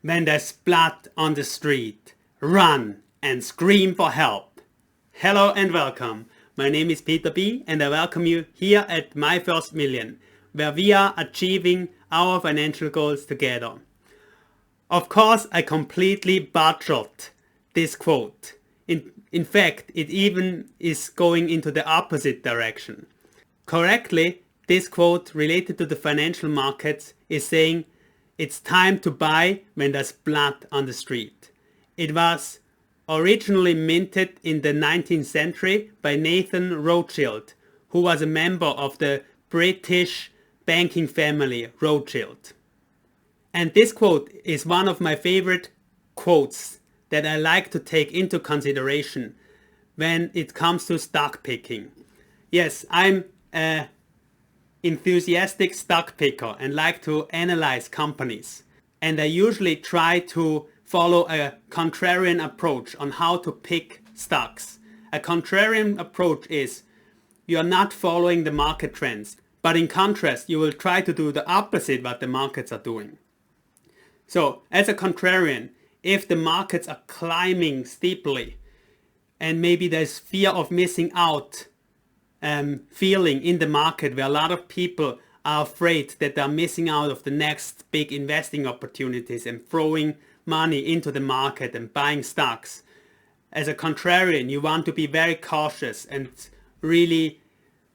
When there's blood on the street, run and scream for help. Hello and welcome. My name is Peter B. and I welcome you here at My First Million, where we are achieving our financial goals together. Of course, I completely butchered this quote. In fact, it even is going into the opposite direction. Correctly, this quote related to the financial markets is saying it's time to buy when there's blood on the street. It was originally minted in the 19th century by Nathan Rothschild, who was a member of the British banking family Rothschild. And this quote is one of my favorite quotes that I like to take into consideration when it comes to stock picking. Yes, I'm an enthusiastic stock picker and like to analyze companies. And I usually try to follow a contrarian approach on how to pick stocks. A contrarian approach is you're not following the market trends, but in contrast, you will try to do the opposite what the markets are doing. So as a contrarian, if the markets are climbing steeply and maybe there's fear of missing out feeling in the market where a lot of people are afraid that they're missing out of the next big investing opportunities and throwing money into the market and buying stocks. As a contrarian, you want to be very cautious and really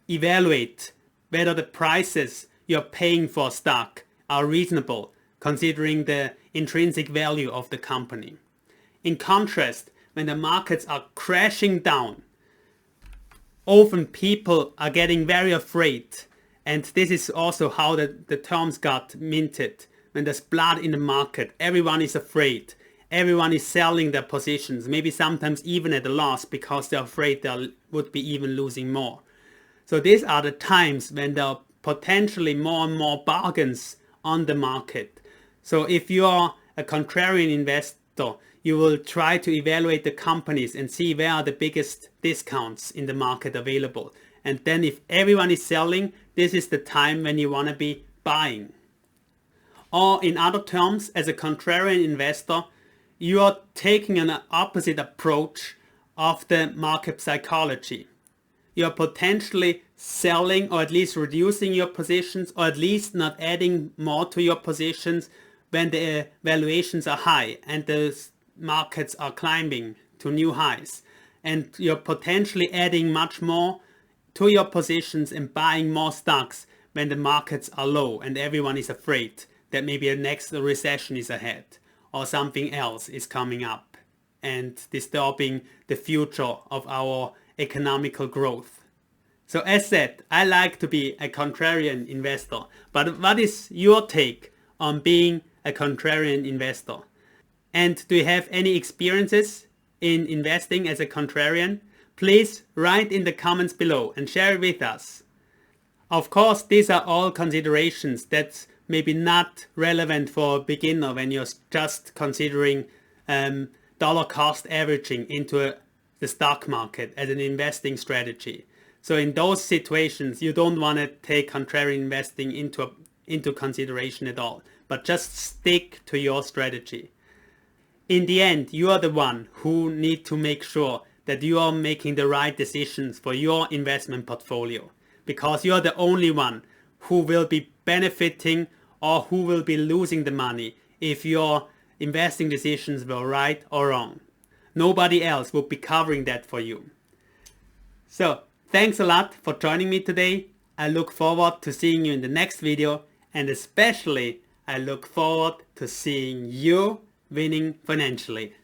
evaluate whether the prices you're paying for stock are reasonable considering the intrinsic value of the company. In contrast, when the markets are crashing down, often people are getting very afraid, and this is also how the terms got minted. When there's blood in the market, everyone is afraid. Everyone is selling their positions, maybe sometimes even at a loss because they're afraid they would be even losing more. So these are the times when there are potentially more and more bargains on the market. So if you are a contrarian investor, you will try to evaluate the companies and see where are the biggest discounts in the market available. And then if everyone is selling, this is the time when you want to be buying. Or in other terms, as a contrarian investor, you are taking an opposite approach of the market psychology. You are potentially selling or at least reducing your positions or at least not adding more to your positions when the valuations are high and the markets are climbing to new highs. And you're potentially adding much more to your positions and buying more stocks when the markets are low and everyone is afraid that maybe a next recession is ahead or something else is coming up and disturbing the future of our economical growth. So as said, I like to be a contrarian investor, but what is your take on being a contrarian investor? And do you have any experiences in investing as a contrarian? Please write in the comments below and share it with us. Of course, these are all considerations that's maybe not relevant for a beginner when you're just considering dollar cost averaging into the stock market as an investing strategy. So in those situations, you don't want to take contrarian investing into consideration at all, but just stick to your strategy. In the end, you are the one who need to make sure that you are making the right decisions for your investment portfolio, because you are the only one who will be benefiting or who will be losing the money if your investing decisions were right or wrong. Nobody else will be covering that for you. So, thanks a lot for joining me today. I look forward to seeing you in the next video, and especially I look forward to seeing you winning financially.